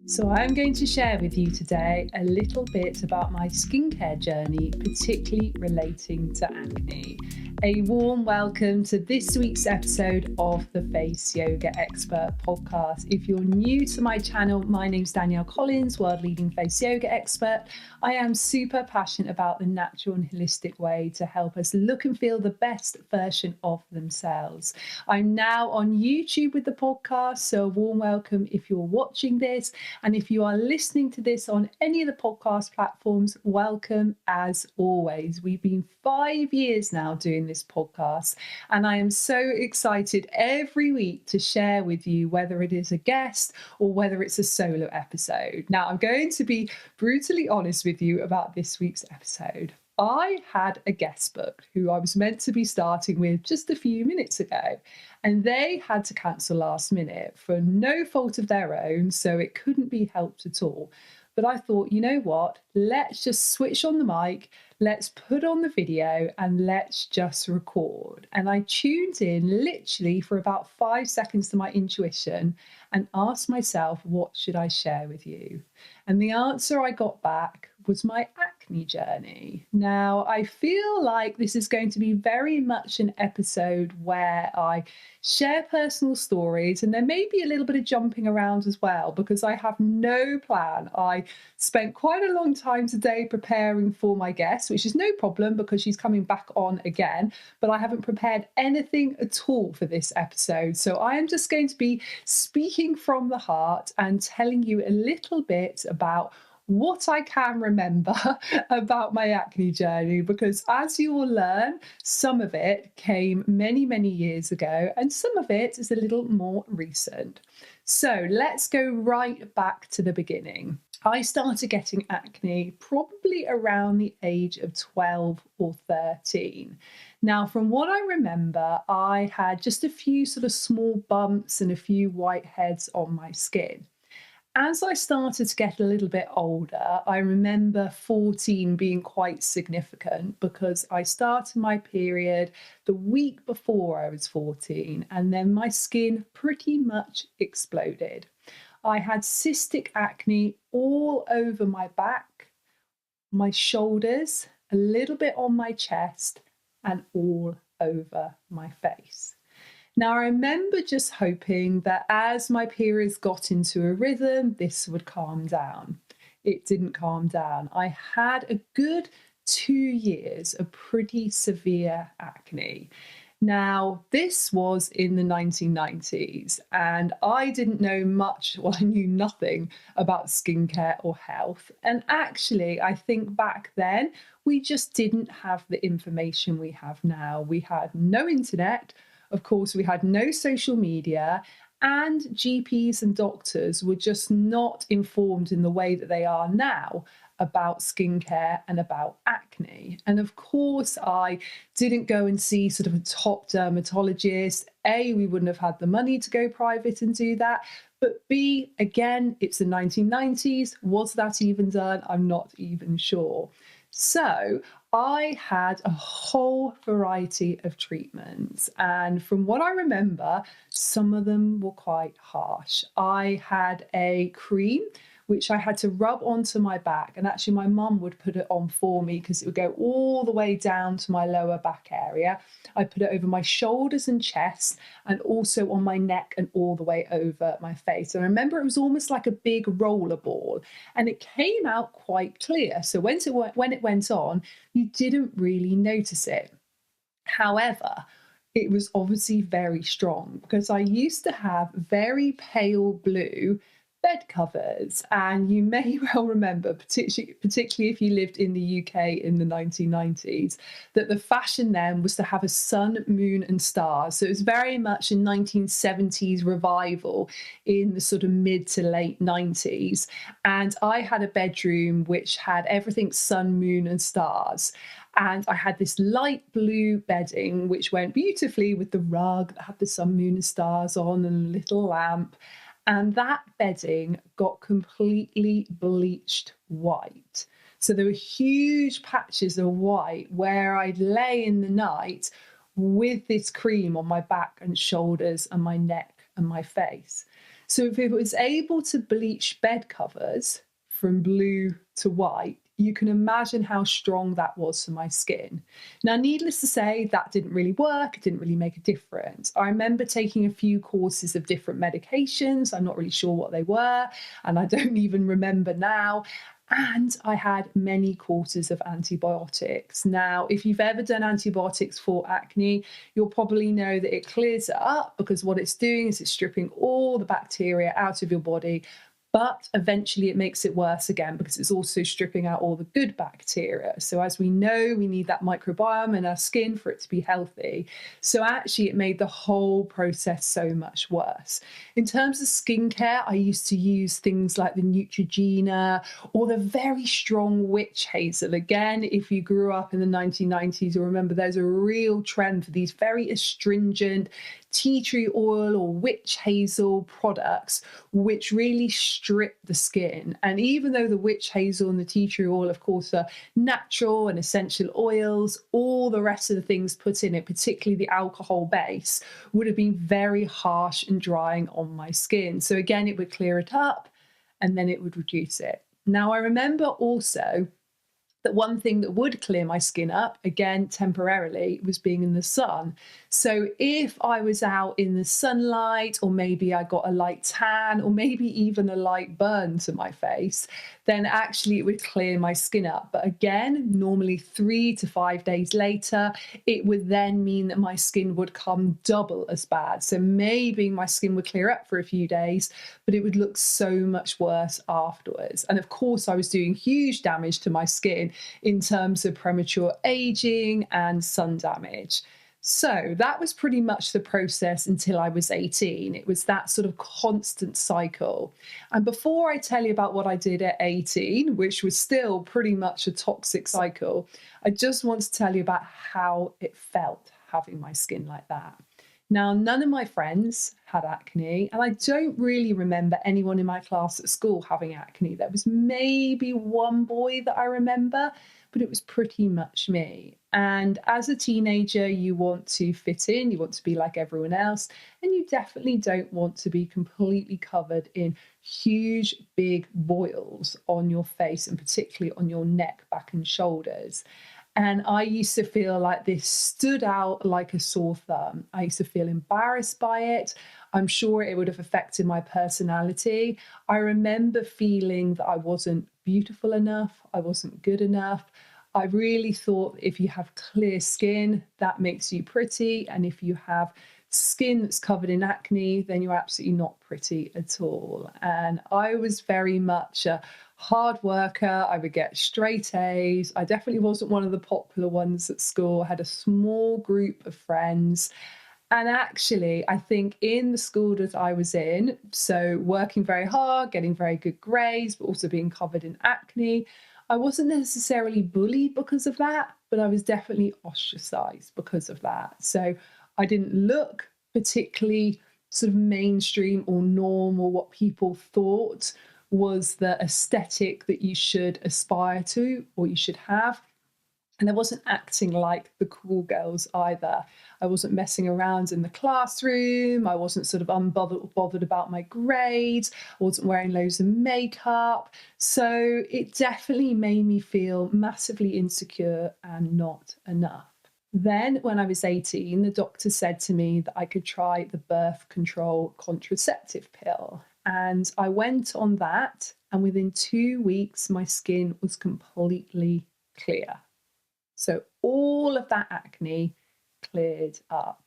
So I'm going to share with you today a little bit about my skincare journey, particularly relating to acne. A warm welcome to this week's episode of the Face Yoga Expert podcast. If you're new to my channel, my name's Danielle Collins, world-leading face yoga expert. I am super passionate about the natural and holistic way to help us look and feel the best version of themselves. I'm now on YouTube with the podcast, so a warm welcome if you're watching this. And if you are listening to this on any of the podcast platforms, welcome as always. We've been 5 years now doing this podcast, and I am so excited every week to share with you whether it is a guest or whether it's a solo episode. Now, I'm going to be brutally honest with you about this week's episode. I had a guest booked who I was meant to be starting with just a few minutes ago, and they had to cancel last minute for no fault of their own, so it couldn't be helped at all. But I thought, you know what, let's just switch on the mic, let's put on the video, and let's just record. And I tuned in literally for about 5 seconds to my intuition and asked myself, what should I share with you? And the answer I got back was my acne journey. Now, I feel like this is going to be very much an episode where I share personal stories, and there may be a little bit of jumping around as well, because I have no plan. I spent quite a long time today preparing for my guest, which is no problem because she's coming back on again, but I haven't prepared anything at all for this episode. So I am just going to be speaking from the heart and telling you a little bit about what I can remember about my acne journey, because as you will learn, some of it came many, many years ago and some of it is a little more recent. So let's go right back to the beginning. I started getting acne probably around the age of 12 or 13. Now, from what I remember, I had just a few sort of small bumps and a few whiteheads on my skin. As I started to get a little bit older, I remember 14 being quite significant because I started my period the week before I was 14, and then my skin pretty much exploded. I had cystic acne all over my back, my shoulders, a little bit on my chest, and all over my face. Now, I remember just hoping that as my periods got into a rhythm, this would calm down. It didn't calm down. I had a good 2 years of pretty severe acne. Now, this was in the 1990s, and I didn't know much, well, I knew nothing about skincare or health. And actually, I think back then, we just didn't have the information we have now. We had no internet. Of course, we had no social media, and GPs and doctors were just not informed in the way that they are now about skincare and about acne. And of course, I didn't go and see sort of a top dermatologist. A, we wouldn't have had the money to go private and do that. But B, again, it's the 1990s. Was that even done? I'm not even sure. So I had a whole variety of treatments, and from what I remember, some of them were quite harsh. I had a cream which I had to rub onto my back, and actually my mum would put it on for me because it would go all the way down to my lower back area. I put it over my shoulders and chest, and also on my neck and all the way over my face. And I remember it was almost like a big roller ball, and it came out quite clear. So when it went on, you didn't really notice it. However, it was obviously very strong because I used to have very pale blue bed covers, and you may well remember, particularly if you lived in the UK in the 1990s, that the fashion then was to have a sun, moon and stars. So it was very much a 1970s revival in the sort of mid to late 90s, and I had a bedroom which had everything sun, moon and stars. And I had this light blue bedding which went beautifully with the rug that had the sun, moon and stars on and a little lamp. And that bedding got completely bleached white. So there were huge patches of white where I'd lay in the night with this cream on my back and shoulders and my neck and my face. So if it was able to bleach bed covers from blue to white, you can imagine how strong that was for my skin. Now, needless to say, that didn't really work. It didn't really make a difference. I remember taking a few courses of different medications. I'm not really sure what they were, and I don't even remember now. And I had many courses of antibiotics. Now, if you've ever done antibiotics for acne, you'll probably know that it clears it up, because what it's doing is it's stripping all the bacteria out of your body. But eventually it makes it worse again, because it's also stripping out all the good bacteria. So as we know, we need that microbiome in our skin for it to be healthy. So actually it made the whole process so much worse. In terms of skincare, I used to use things like the Neutrogena or the very strong witch hazel. Again, if you grew up in the 1990s, you'll remember there's a real trend for these very astringent tea tree oil or witch hazel products, which really strip the skin. And even though the witch hazel and the tea tree oil, of course, are natural and essential oils, all the rest of the things put in it, particularly the alcohol base, would have been very harsh and drying on my skin. So again, it would clear it up and then it would reduce it. Now, I remember also that one thing that would clear my skin up, again, temporarily, was being in the sun. So if I was out in the sunlight, or maybe I got a light tan, or maybe even a light burn to my face, then actually it would clear my skin up. But again, normally 3 to 5 days later, it would then mean that my skin would come double as bad. So maybe my skin would clear up for a few days, but it would look so much worse afterwards. And of course, I was doing huge damage to my skin in terms of premature aging and sun damage. So that was pretty much the process until I was 18. It was that sort of constant cycle. And before I tell you about what I did at 18, which was still pretty much a toxic cycle, I just want to tell you about how it felt having my skin like that. Now, none of my friends had acne, and I don't really remember anyone in my class at school having acne. There was maybe one boy that I remember, but it was pretty much me. And as a teenager, you want to fit in, you want to be like everyone else, and you definitely don't want to be completely covered in huge, big boils on your face, and particularly on your neck, back, and shoulders. And I used to feel like this stood out like a sore thumb. I used to feel embarrassed by it. I'm sure it would have affected my personality. I remember feeling that I wasn't beautiful enough, I wasn't good enough. I really thought if you have clear skin, that makes you pretty. And if you have skin that's covered in acne, then you're absolutely not pretty at all. And I was very much a hard worker. I would get straight A's. I definitely wasn't one of the popular ones at school. I had a small group of friends. And actually, I think in the school that I was in, so working very hard, getting very good grades, but also being covered in acne, I wasn't necessarily bullied because of that, but I was definitely ostracized because of that. So I didn't look particularly sort of mainstream or normal, what people thought was the aesthetic that you should aspire to or you should have. And I wasn't acting like the cool girls either. I wasn't messing around in the classroom. I wasn't sort of unbothered about my grades. I wasn't wearing loads of makeup. So it definitely made me feel massively insecure and not enough. Then when I was 18, the doctor said to me that I could try the birth control contraceptive pill. And I went on that, and within 2 weeks, my skin was completely clear. So all of that acne cleared up.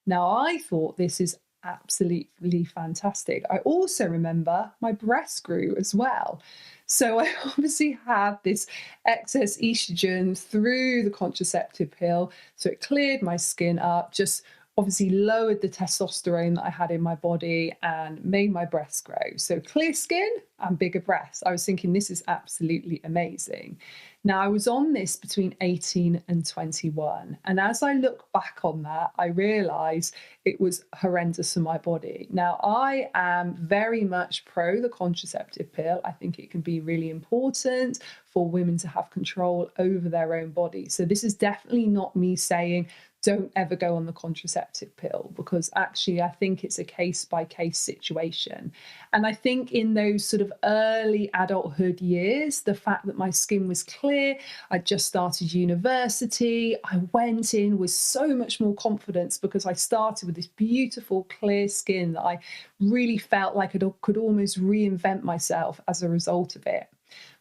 Now, I thought this is absolutely fantastic. I also remember my breasts grew as well. So I obviously had this excess estrogen through the contraceptive pill. So it cleared my skin up, just obviously lowered the testosterone that I had in my body and made my breasts grow. So clear skin and bigger breasts. I was thinking this is absolutely amazing. Now, I was on this between 18 and 21. And as I look back on that, I realize it was horrendous for my body. Now, I am very much pro the contraceptive pill. I think it can be really important for women to have control over their own body. So this is definitely not me saying don't ever go on the contraceptive pill, because actually I think it's a case by case situation. And I think in those sort of early adulthood years, the fact that my skin was clear, I just started university, I went in with so much more confidence because I started with this beautiful clear skin that I really felt like I could almost reinvent myself as a result of it.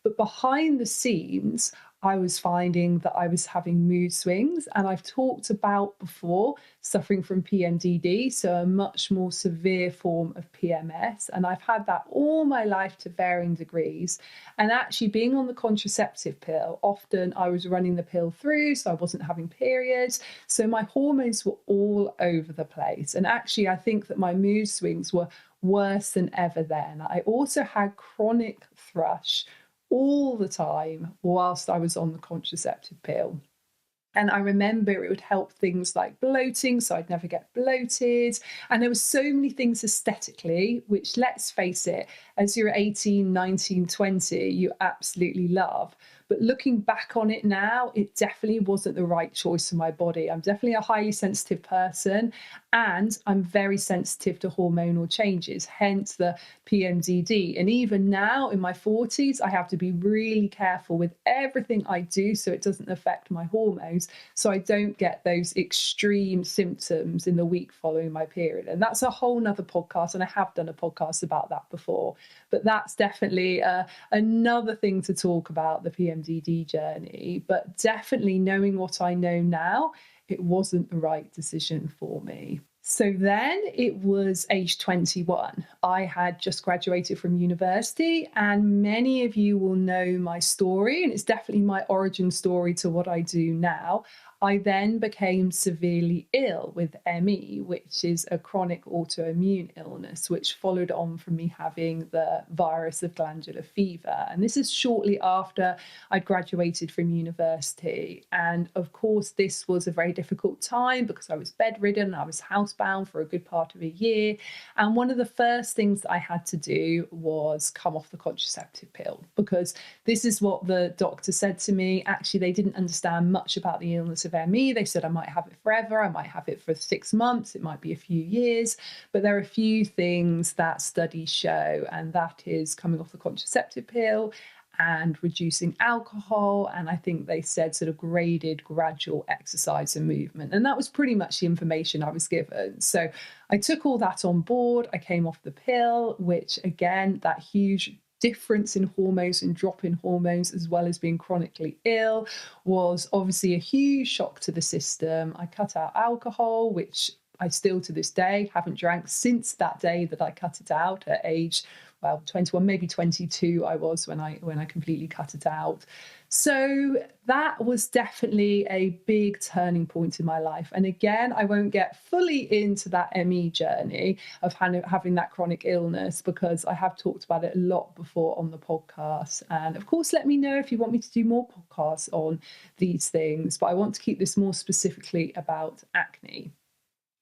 But behind the scenes, I was finding that I was having mood swings. And I've talked about before suffering from PMDD, so a much more severe form of PMS. And I've had that all my life to varying degrees. And actually, being on the contraceptive pill, often I was running the pill through, so I wasn't having periods. So my hormones were all over the place. And actually, I think that my mood swings were worse than ever then. I also had chronic thrush all the time whilst I was on the contraceptive pill. And I remember it would help things like bloating, so I'd never get bloated. And there were so many things aesthetically, which, let's face it, as you're 18, 19, 20, you absolutely love. But looking back on it now, it definitely wasn't the right choice for my body. I'm definitely a highly sensitive person, and I'm very sensitive to hormonal changes, hence the PMDD. And even now in my 40s, I have to be really careful with everything I do so it doesn't affect my hormones, so I don't get those extreme symptoms in the week following my period. And that's a whole nother podcast, and I have done a podcast about that before. But that's definitely another thing to talk about, the PMDD journey. But definitely knowing what I know now, it wasn't the right decision for me. So then it was age 21. I had just graduated from university, and many of you will know my story, and it's definitely my origin story to what I do now. I then became severely ill with ME, which is a chronic autoimmune illness, which followed on from me having the virus of glandular fever. And this is shortly after I graduated from university. And of course, this was a very difficult time because I was bedridden, I was housebound for a good part of a year. And one of the first things that I had to do was come off the contraceptive pill, because this is what the doctor said to me. Actually, they didn't understand much about the illness of ME. They said I might have it forever, I might have it for 6 months, it might be a few years. But there are a few things that studies show, and that is coming off the contraceptive pill and reducing alcohol. And I think they said sort of graded gradual exercise and movement. And that was pretty much the information I was given. So I took all that on board. I came off the pill, which again, that huge difference in hormones and drop in hormones, as well as being chronically ill, was obviously a huge shock to the system. I cut out alcohol, which I still to this day haven't drank since that day that I cut it out at age, well, 21, maybe 22 I was when I completely cut it out. So that was definitely a big turning point in my life. And again, I won't get fully into that ME journey of having that chronic illness, because I have talked about it a lot before on the podcast. And of course, let me know if you want me to do more podcasts on these things, but I want to keep this more specifically about acne.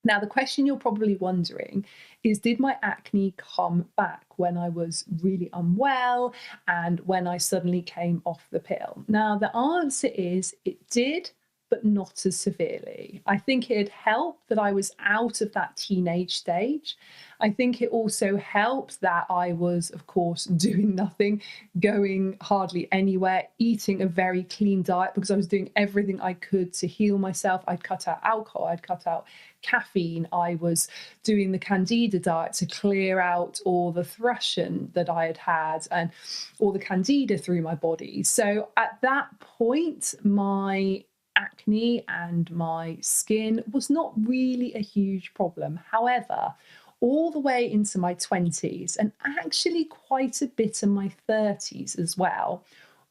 Now, the question you're probably wondering is, did my acne come back when I was really unwell and when I suddenly came off the pill? Now, the answer is it did, but not as severely. I think it helped that I was out of that teenage stage. I think it also helped that I was, of course, doing nothing, going hardly anywhere, eating a very clean diet, because I was doing everything I could to heal myself. I'd cut out alcohol, I'd cut out caffeine, I was doing the candida diet to clear out all the thrush that I had had and all the candida through my body. So at that point, my acne and my skin was not really a huge problem. However, all the way into my 20s, and actually quite a bit in my 30s as well,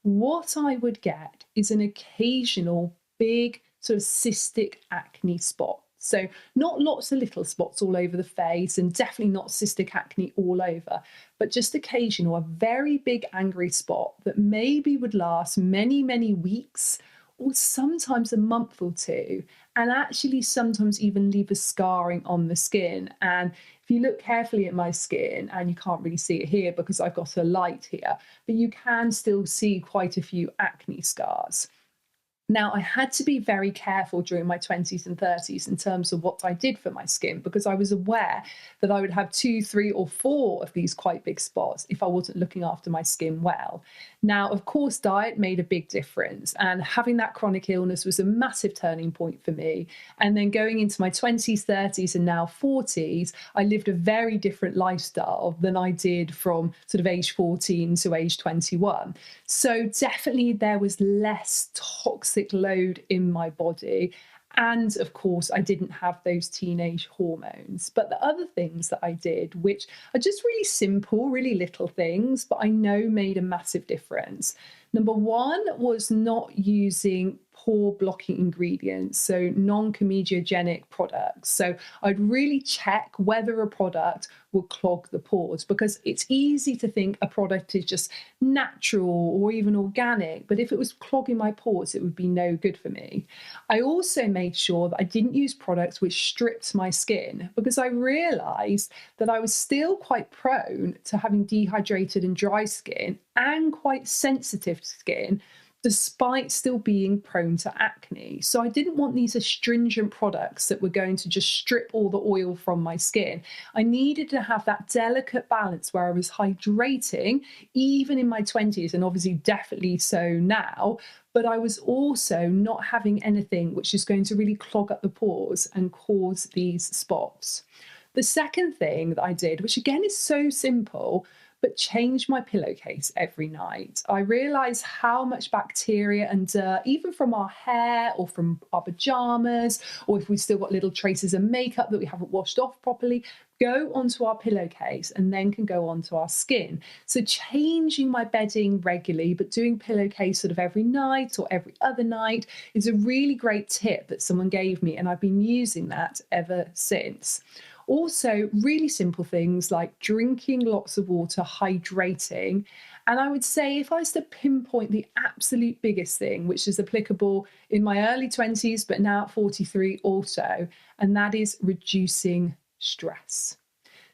what I would get is an occasional big sort of cystic acne spot. So not lots of little spots all over the face, and definitely not cystic acne all over, but just occasional, a very big angry spot that maybe would last many, many weeks, or sometimes a month or two, and actually sometimes even leave a scarring on the skin. And if you look carefully at my skin, and you can't really see it here because I've got a light here, but you can still see quite a few acne scars. Now, I had to be very careful during my 20s and 30s in terms of what I did for my skin, because I was aware that I would have 2, 3, or 4 of these quite big spots if I wasn't looking after my skin well. Now, of course, diet made a big difference, and having that chronic illness was a massive turning point for me. And then going into my 20s, 30s, and now 40s, I lived a very different lifestyle than I did from sort of age 14 to age 21. So definitely there was less toxic load in my body. And of course, I didn't have those teenage hormones. But the other things that I did, which are just really simple, really little things, but I know made a massive difference. Number one was not using pore blocking ingredients, so non-comedogenic products. So I'd really check whether a product will clog the pores, because it's easy to think a product is just natural or even organic, but if it was clogging my pores, it would be no good for me. I also made sure that I didn't use products which stripped my skin, because I realized that I was still quite prone to having dehydrated and dry skin and quite sensitive skin, despite still being prone to acne. So I didn't want these astringent products that were going to just strip all the oil from my skin. I needed to have that delicate balance where I was hydrating, even in my 20s, and obviously definitely so now, but I was also not having anything which is going to really clog up the pores and cause these spots. The second thing that I did, which again is so simple, but change my pillowcase every night. I realize how much bacteria and dirt, even from our hair or from our pajamas, or if we've still got little traces of makeup that we haven't washed off properly, go onto our pillowcase and then can go onto our skin. So changing my bedding regularly, but doing pillowcase sort of every night or every other night is a really great tip that someone gave me, and I've been using that ever since. Also, really simple things like drinking lots of water, hydrating. And I would say, if I was to pinpoint the absolute biggest thing, which is applicable in my early 20s, but now at 43 also, and that is reducing stress.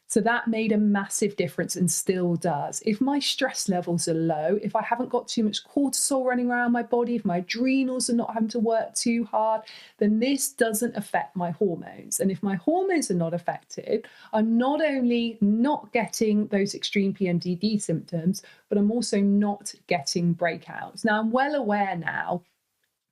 So that made a massive difference and still does. If my stress levels are low, if I haven't got too much cortisol running around my body, if my adrenals are not having to work too hard, then this doesn't affect my hormones. And if my hormones are not affected, I'm not only not getting those extreme PMDD symptoms, but I'm also not getting breakouts. Now, I'm well aware now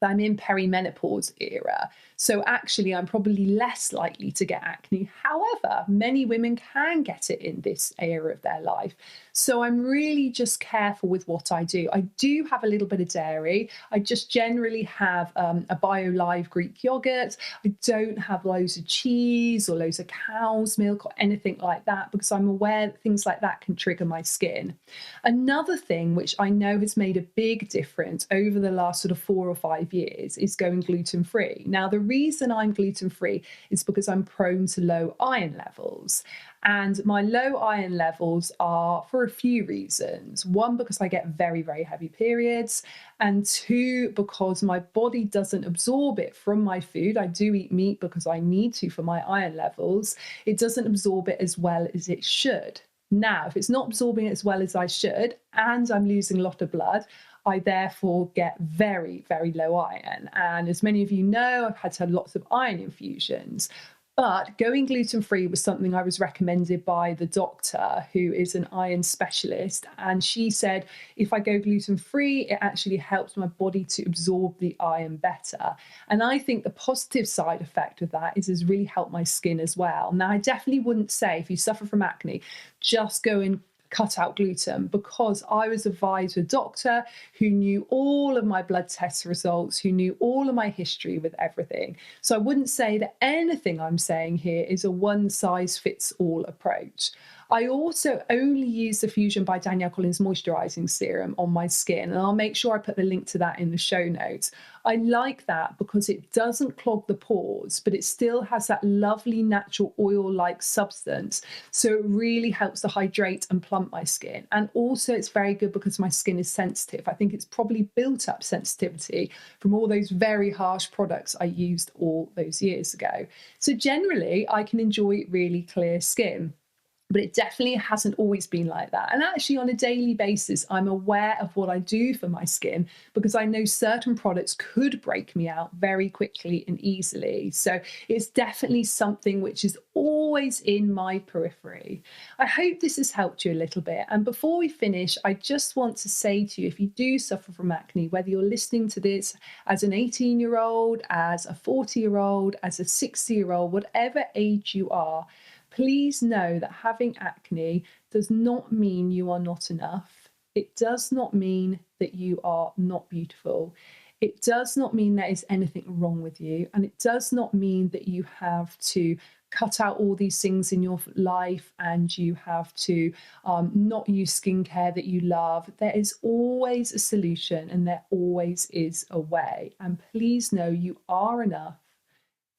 I'm in perimenopause era. So actually, I'm probably less likely to get acne. However, many women can get it in this era of their life. So I'm really just careful with what I do. I do have a little bit of dairy. I just generally have a BioLive Greek yogurt. I don't have loads of cheese or loads of cow's milk or anything like that, because I'm aware that things like that can trigger my skin. Another thing which I know has made a big difference over the last sort of 4 or 5 years is going gluten-free. Now, the reason I'm gluten-free is because I'm prone to low iron levels. And my low iron levels are for a few reasons. One, because I get very, very heavy periods. And two, because my body doesn't absorb it from my food. I do eat meat because I need to for my iron levels. It doesn't absorb it as well as it should. Now, if it's not absorbing it as well as I should, and I'm losing a lot of blood, I therefore get very, very low iron. And as many of you know, I've had to have lots of iron infusions. But going gluten-free was something I was recommended by the doctor, who is an iron specialist. And she said, if I go gluten-free, it actually helps my body to absorb the iron better. And I think the positive side effect of that is it's really helped my skin as well. Now, I definitely wouldn't say, if you suffer from acne, just go and cut out gluten, because I was advised with a doctor who knew all of my blood test results, who knew all of my history with everything. So I wouldn't say that anything I'm saying here is a one-size-fits-all approach. I also only use the Fusion by Danielle Collins moisturizing serum on my skin, and I'll make sure I put the link to that in the show notes. I like that because it doesn't clog the pores, but it still has that lovely natural oil-like substance. So it really helps to hydrate and plump my skin. And also it's very good because my skin is sensitive. I think it's probably built up sensitivity from all those very harsh products I used all those years ago. So generally, I can enjoy really clear skin. But it definitely hasn't always been like that. And actually, on a daily basis, I'm aware of what I do for my skin because I know certain products could break me out very quickly and easily. So it's definitely something which is always in my periphery. I hope this has helped you a little bit. And before we finish, I just want to say to you, if you do suffer from acne, whether you're listening to this as an 18-year-old, as a 40-year-old, as a 60-year-old, whatever age you are, please know that having acne does not mean you are not enough. It does not mean that you are not beautiful. It does not mean there is anything wrong with you. And it does not mean that you have to cut out all these things in your life and you have to not use skincare that you love. There is always a solution and there always is a way. And please know you are enough.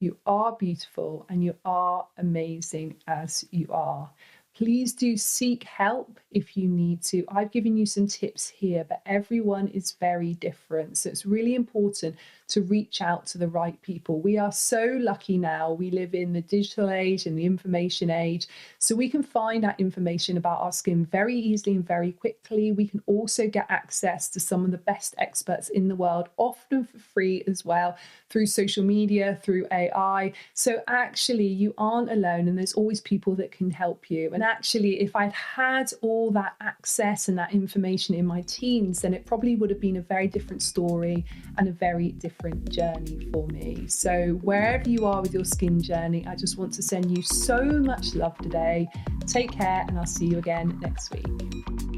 You are beautiful and you are amazing as you are. Please do seek help if you need to. I've given you some tips here, but everyone is very different. So it's really important to reach out to the right people. We are so lucky now. We live in the digital age and the information age. So we can find out information about our skin very easily and very quickly. We can also get access to some of the best experts in the world, often for free as well, through social media, through AI. So actually you aren't alone and there's always people that can help you. And actually, if I'd had all that access and that information in my teens, then it probably would have been a very different story and a very different journey for me. So wherever you are with your skin journey, I just want to send you so much love today. Take care and I'll see you again next week.